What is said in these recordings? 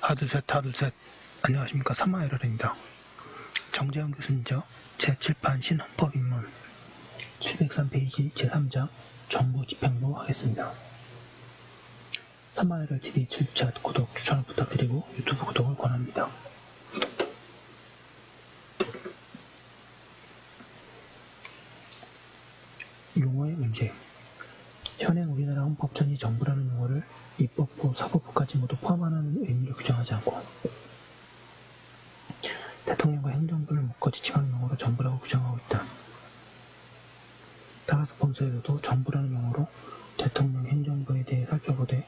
하둘셋. 안녕하십니까. 3화열혈입니다. 정재영 교수님저 제7판 신헌법입문 703페이지 제3장 정부 집행부 하겠습니다. 3화열혈 TV 출첵 구독 추천을 부탁드리고 유튜브 구독을 권합니다. 용어의 문제. 현행 우리나라 헌법전이 정부라는 용어를 입법부, 사법부까지 모두 포함하는 의미를 규정하지 않고 대통령과 행정부를 묶어 지칭하는 용어로 정부라고 규정하고 있다. 따라서 본서에서도 정부라는 용어로 대통령, 행정부에 대해 살펴보되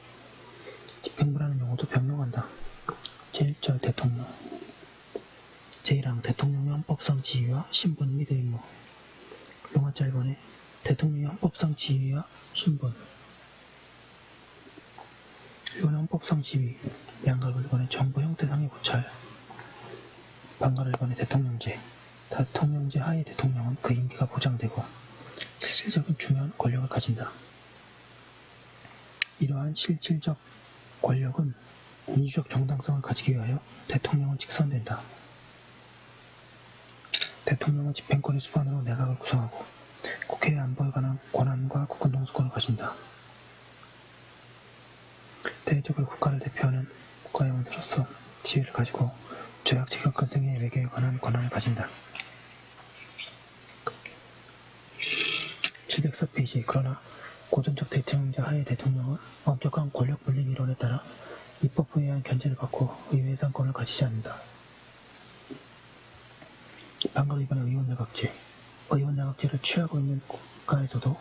집행부라는 용어도 변경한다. 제1절 대통령. 제1항 대통령의 헌법상 지위와 신분 및 의무. 용어자 1번에 대통령의 헌법상 지위와 신분. 1번에 헌법상 지위, 양각을 1번에 정부 형태상의 고찰. 반가를 1번에 대통령제. 대통령제 하에 대통령은 그 임기가 보장되고 실질적인 중요한 권력을 가진다. 이러한 실질적 권력은 민주적 정당성을 가지기 위하여 대통령은 직선된다. 대통령은 집행권의 수반으로 내각을 구성하고 국회의 안보에 관한 권한과 국권 동수권을 가진다. 대외적으로 국가를 대표하는 국가의 원수로서 지위를 가지고 조약, 체결권 등의 외교에 관한 권한을 가진다. 704페이지. 그러나 고전적 대통령제 하의 대통령은 엄격한 권력 분립 이론에 따라 입법부에 의한 견제를 받고 의회 예산권을 가지지 않는다. 방금 이번에 의원내각제. 의원내각제를 취하고 있는 국가에서도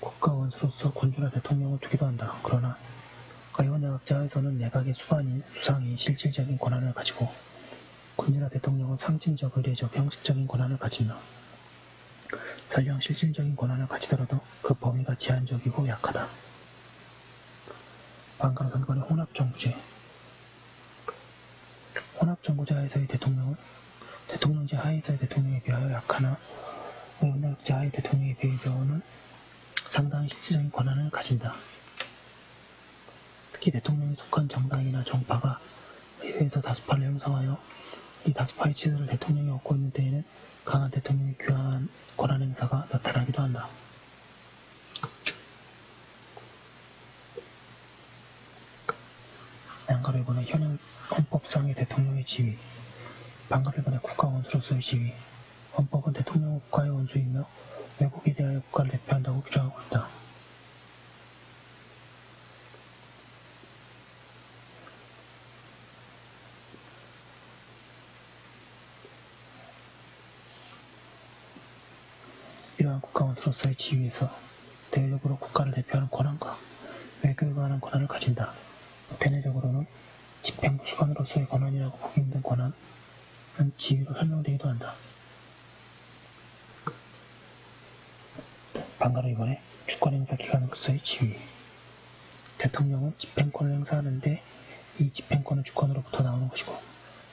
국가 원수로서 군주나 대통령을 두기도 한다. 그러나 의원내각제 하에서는 내각의 수반인 수상이 실질적인 권한을 가지고 군주나 대통령은 상징적, 의례적, 형식적인 권한을 가지며 설령 실질적인 권한을 가지더라도 그 범위가 제한적이고 약하다. 반가로 3번의 혼합정부제. 혼합정부제 하에서의 대통령은 대통령제 하에서의 대통령에 비하여 약하나 의원내각제 하의 대통령에 비해서는 상당히 실질적인 권한을 가진다. 특히 대통령이 속한 정당이나 정파가 의회에서 다수파를 형성하여 이 다수파의 지지를 대통령이 얻고 있는 때에는 강한 대통령의 귀한 권한 행사가 나타나기도 한다. 양가로 1번에 현행 헌법상의 대통령의 지위, 반가로 1번에 국가 원수로서의 지위. 헌법은 대통령은 국가의 원수이며 외국에 대하여 국가를 대표한다고 규정하고 있다. 이러한 국가 원수로서의 지위에서 대외적으로 국가를 대표하는 권한과 외교에 관한 권한을 가진다. 대내적으로는 집행부 수반으로서의 권한이라고 보기 힘든 권한은 지위로 설명되기도 한다. 반가로 2번에 주권행사 기관으로서의 지위. 대통령은 집행권을 행사하는데 이 집행권은 주권으로부터 나오는 것이고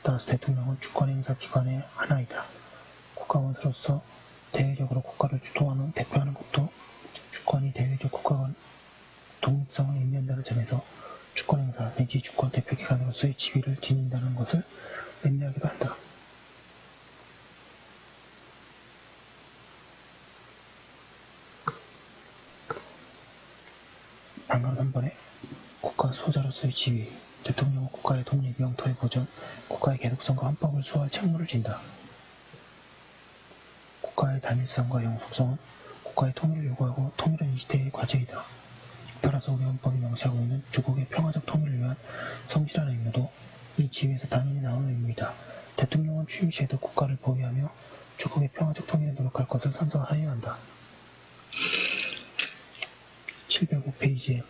따라서 대통령은 주권행사 기관의 하나이다. 국가원수로서 대외적으로 국가를 주도하는 대표하는 것도 주권이 대외적 국가간 독립성을 의미한다는 점에서 주권행사 내지 주권 대표기관으로서의 지위를 지닌다는 것을 의미하기도 한다. 방금 3번에 국가 수호자로서의 지위. 대통령은 국가의 독립, 영토의 보전, 국가의 계속성과 헌법을 수호할 책무를 진다. 국가의 단일성과 영속성은 국가의 통일을 요구하고 통일은 이 시대의 과제이다. 따라서 우리 헌법이 명시하고 있는 조국의 평화적 통일을 위한 성실한 의무도 이 지위에서 당연히 나오는 의무이다. 대통령은 취임 시에도 국가를 보위하며 조국의 평화적 통일에 노력할 것을 선서하여야 한다. 705페이지에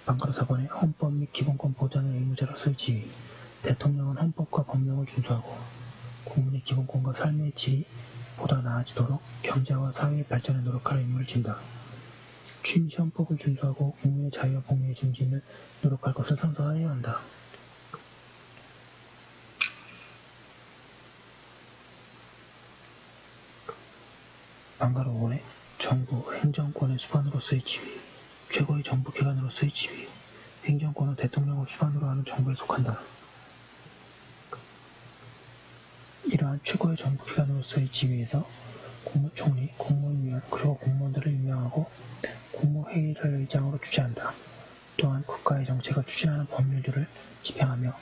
반가로 4번에 헌법 및 기본권 보장의 의무자로서의 지위. 대통령은 헌법과 법령을 준수하고 국민의 기본권과 삶의 질이 보다 나아지도록 경제와 사회의 발전에 노력할 의무를 진다. 취임 시 헌법을 준수하고 국민의 자유와 복리의 증진을 노력할 것을 선서하여야 한다. 반가로 5번에 정부, 행정권의 수반으로서의 지위. 최고의 정부기관으로서의 지위. 행정권은 대통령을 수반으로 하는 정부에 속한다. 이러한 최고의 정부기관으로서의 지위에서 국무총리, 국무위원, 그리고 공무원들을 임명하고 국무회의를 의장으로 주재한다. 또한 국가의 정책을 추진하는 법률들을 집행하며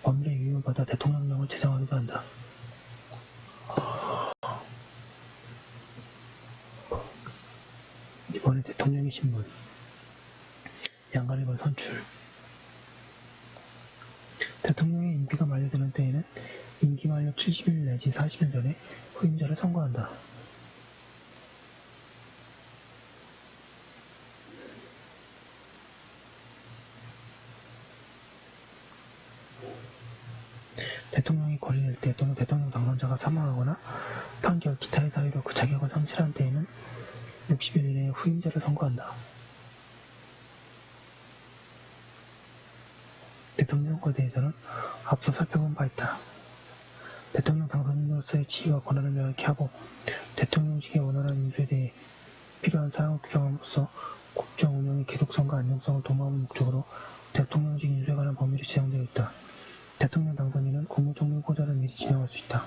법률의 위임을 받아 대통령령을 제정하기도 한다. 이번에 대통령의 신분 양가 1번 선출. 대통령의 임기가 만료되는 때에는 임기 만료 70일 내지 40일 전에 후임자를 선거한다. 대통령이 거리될 때 또는 대통령 당선자가 사망하거나 판결, 기타의 사유로 그 자격을 상실한 때에는 60일 이내에 후임자를 선거한다. 대통령에 대해서는 앞서 살펴본 바 있다. 대통령 당선인으로서의 지위와 권한을 명확히 하고 대통령직의 원활한 인수에 대해 필요한 사항을 규정함으로써 국정 운영의 계속성과 안정성을 도모하는 목적으로 대통령직 인수에 관한 법률이 제정되어 있다. 대통령 당선인은 국무총리 후보자를 미리 지명할 수 있다.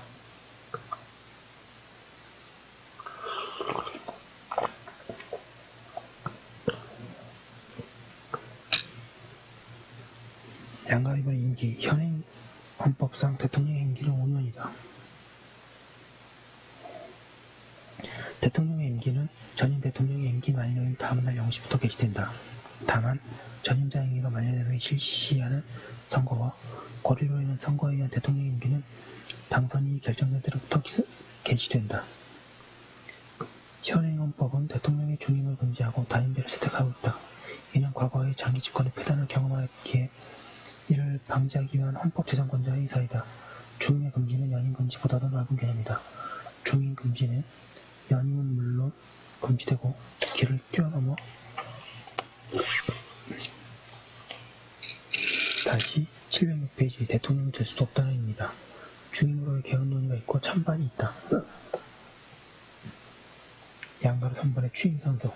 양가 1번의 임기, 현행 헌법상 대통령의 임기는 5년이다. 대통령의 임기는 전임 대통령의 임기 만료일 다음날 0시부터 개시된다. 다만 전임자 임기가 만료된 후에 실시하는 선거와 거리로 인한 선거에 의한 대통령의 임기는 당선인이 결정된 때로부터 개시된다. 현행 헌법은 대통령의 중임을 금지하고 단임제를 채택하고 있다. 이는 과거의 장기 집권의 폐단을 경험하기에 이를 방지하기 위한 헌법 제정권자의 의사이다. 중임의 금지는 연임 금지보다도 넓은 개념이다. 중임 금지는 연임은 물론 금지되고 기를 뛰어넘어 다시 706페이지 대통령이 될 수도 없다는 의미다. 중임으로의 개헌 논의가 있고 찬반이 있다. 양가 3번의 취임선서.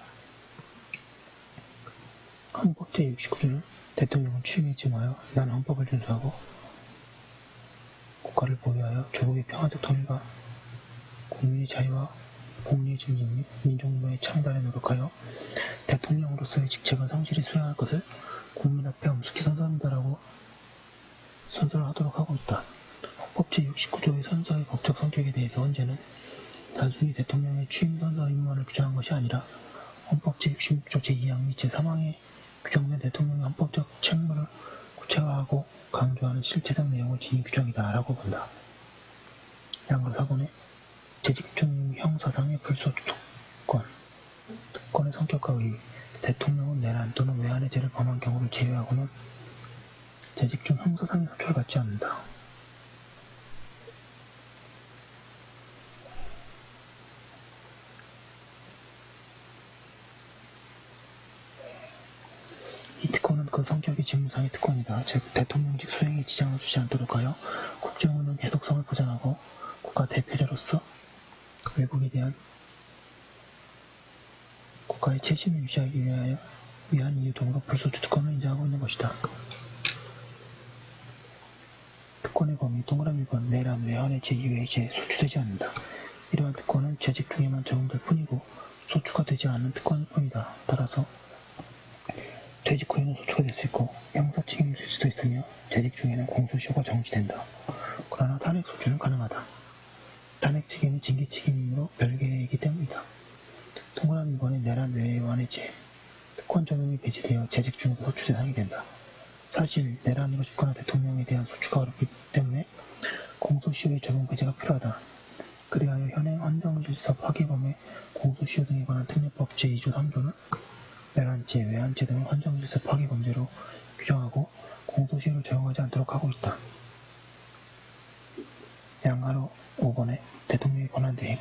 헌법 제69조는 대통령은 취임에 증하여 나는 헌법을 준수하고 국가를 보유하여 조국의 평화적 통일과 국민의 자유와 복리의 증진 및 민족문화의 창달에 노력하여 대통령으로서의 직책을 성실히 수행할 것을 국민 앞에 엄숙히 선서한다라고 선서를 하도록 하고 있다. 헌법 제69조의 선서의 법적 성격에 대해서 헌재는 단순히 대통령의 취임 선서 의무만을 규정한 것이 아니라 헌법 제66조 제2항 및 제3항에 규정된 대통령의 헌법적 책무를 구체화하고 강조하는 실체적 내용을 지닌 규정이다 라고 본다. 양가 4번에 재직 중 형사상의 불소추특권, 특권의 성격과 의의, 대통령은 내란 또는 외환의 죄를 범한 경우를 제외하고는 재직 중 형사상의 소추를 받지 않는다. 이 특권은 그 성격의 직무상의 특권이다. 즉 대통령직 수행에 지장을 주지 않도록 하여 국정운영 계속성을 보장하고 국가 대표자로서 외국에 대한 국가의 체신을 유지하기 위한 이유 등으로 불소추 특권을 인정하고 있는 것이다. 특권의 범위 동그라미 1번 내란, 외환의 죄 이외의 죄 소추되지 않는다. 이러한 특권은 재직 중에만 적용될 뿐이고 소추가 되지 않는 특권일 뿐이다. 따라서 퇴직 후에는 소추가 될 수 있고 형사 책임을 질 수도 있으며 재직 중에는 공소시효가 정지된다. 그러나 탄핵 소추는 가능하다. 탄핵 책임은 징계 책임이므로 별개이기 때문이다. 동그라미 2번의 내란 외환의 죄 특권 적용이 배제되어 재직 중에도 소추 대상이 된다. 사실 내란으로 집권한 대통령에 대한 소추가 어렵기 때문에 공소시효의 적용 배제가 필요하다. 그리하여 현행 헌정질서 파괴범의 공소시효 등에 관한 특례법 제2조 3조는 내란죄, 외환죄 등을 헌정질서 파괴범죄로 규정하고 공소시효를 적용하지 않도록 하고 있다. 양가로 5번에 대통령의 권한 대행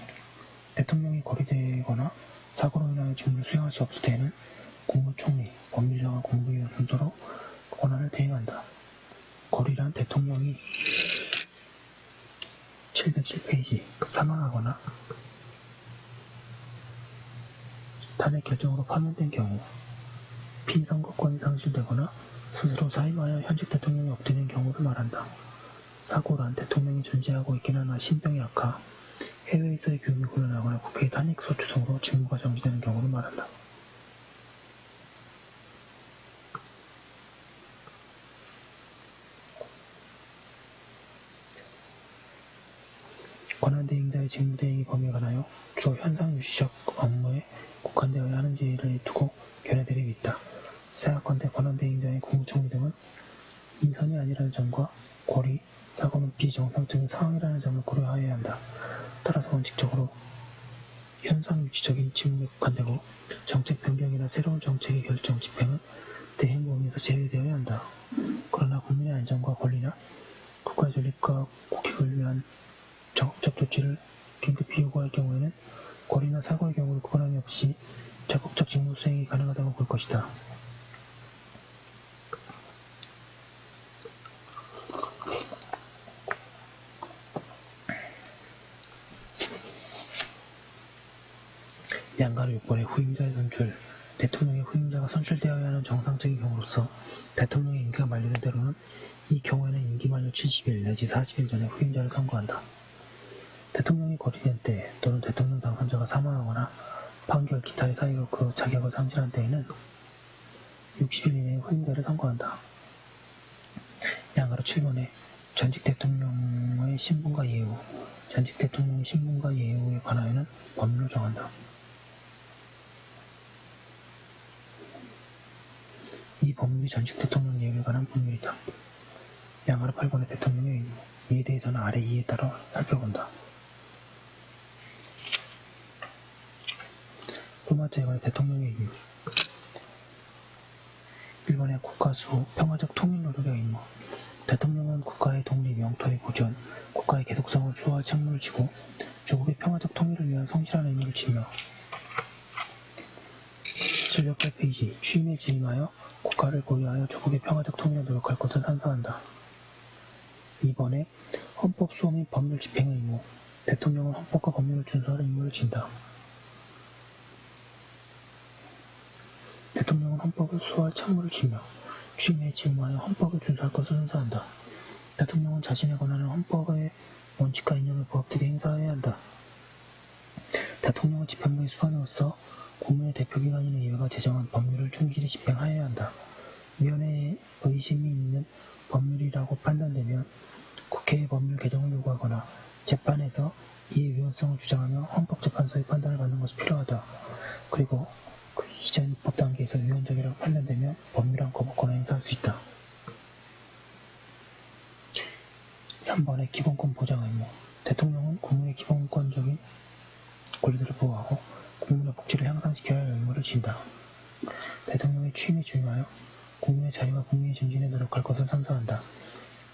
대통령이 거리되거나 사고로 인하여 직무를 수행할 수 없을 때에는 국무총리, 법률정한 공무위원 순서로 권한을 대행한다. 거리란 대통령이 707페이지 사망하거나 탄핵 결정으로 파면된 경우, 피선거권이 상실되거나 스스로 사임하여 현직 대통령이 없애된 경우를 말한다. 사고란 대통령이 존재하고 있긴 하나 신병의 악화, 해외에서의 교육이 곤란하거나 국회의 탄핵소추 등으로 직무가 정지되는 경우를 말한다. 권한대행자의 직무대행의 범위에 관하여 주로 현상유지적 업무에 국한되어야 하는지를 두고 견해들이 있다. 생각컨대 권한대행자의 국무총리 등은 인선이 아니라는 점과 고리, 사고는 비정상적인 상황이라는 점을 고려하여야 한다. 따라서 원칙적으로 현상유지적인 직무에 국한되고 정책 변경이나 새로운 정책의 결정, 집행은 대행 범위에서 제외되어야 한다. 그러나 국민의 안전과 권리나 국가의 존립과 국익을 위한 적극적 조치를 긴급히 요구할 경우에는 고리나 사고의 경우를 구분함이 없이 적극적 직무 수행이 가능하다고 볼 것이다. 양가로 6번의 후임자의 선출. 대통령의 후임자가 선출되어야 하는 정상적인 경우로서 대통령의 임기가 만료된 때로는 이 경우에는 임기 만료 70일 내지 40일 전에 후임자를 선거한다. 대통령이 거리된 때 또는 대통령 당선자가 사망하거나 판결, 기타의 사유로 그 자격을 상실한 때에는 60일 이내에 후임자를 선거한다. 양가로 7번에 전직 대통령의 신분과 예우. 전직 대통령의 신분과 예우에 관하여는 법률로 정한다. 이 법률이 전직 대통령 예우에 관한 법률이다. 양가로 8번의 대통령의 의무. 이에 대해서는 아래 이에 따라 살펴본다. 두 번째 관해 대통령의 의무. 1번의 국가수, 평화적 통일 노력의 의무. 대통령은 국가의 독립, 영토의 보존, 국가의 계속성을 수호할 책무를 지고 조국의 평화적 통일을 위한 성실한 의무를 지며 708페이지 취임에 진임하여 국가를 고려하여 조국의 평화적 통일에 노력할 것을 선서한다. 2번에 헌법 수호 및 법률 집행의 의무. 대통령은 헌법과 법률을 준수할 의무를 진다. 대통령은 헌법을 수호할 책무를 지며 취임에 진임하여 헌법을 준수할 것을 선서한다. 대통령은 자신의 권한을 헌법의 원칙과 이념에 부합되게 행사해야 한다. 대통령은 집행부의 수반으로서 국민의 대표기관인 의회가 제정한 법률을 충실히 집행하여야 한다. 위원회에 의심이 있는 법률이라고 판단되면 국회의 법률 개정을 요구하거나 재판에서 이의 위헌성을 주장하며 헌법재판소의 판단을 받는 것이 필요하다. 그리고 그 이전 입법 단계에서 위헌적이라고 판단되면 법률안 거부권을 행사할 수 있다. 3번의 기본권 보장 의무. 대통령은 국민의 기본권적인 권리들을 보호하고 국민의 복지를 향상시켜야 할 의무를 진다. 대통령의 취임에 준하여 국민의 자유와 국민의 증진에 노력할 것을 선서한다.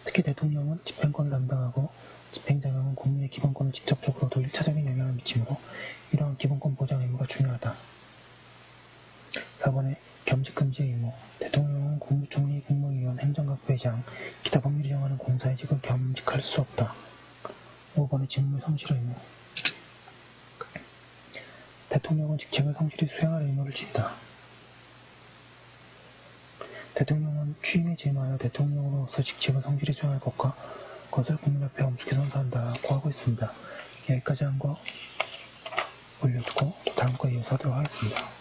특히 대통령은 집행권을 담당하고 집행자명은 국민의 기본권을 직접적으로도 1차적인 영향을 미치므로 이러한 기본권 보장 의무가 중요하다. 4번의 겸직금지의 의무. 대통령은 국무총리, 국무위원, 행정각 부회장, 기타 법률이 정하는 공사의 직을 겸직할 수 없다. 5번의 직무의 성실 의무. 대통령은 직책을 성실히 수행할 의무를 진다. 대통령은 취임에 진임하여 대통령으로서 직책을 성실히 수행할 것과 그것을 국민 앞에 엄숙히 선서한다고 하고 있습니다. 여기까지 한 거 올려두고 다음 거 이어서 하도록 하겠습니다.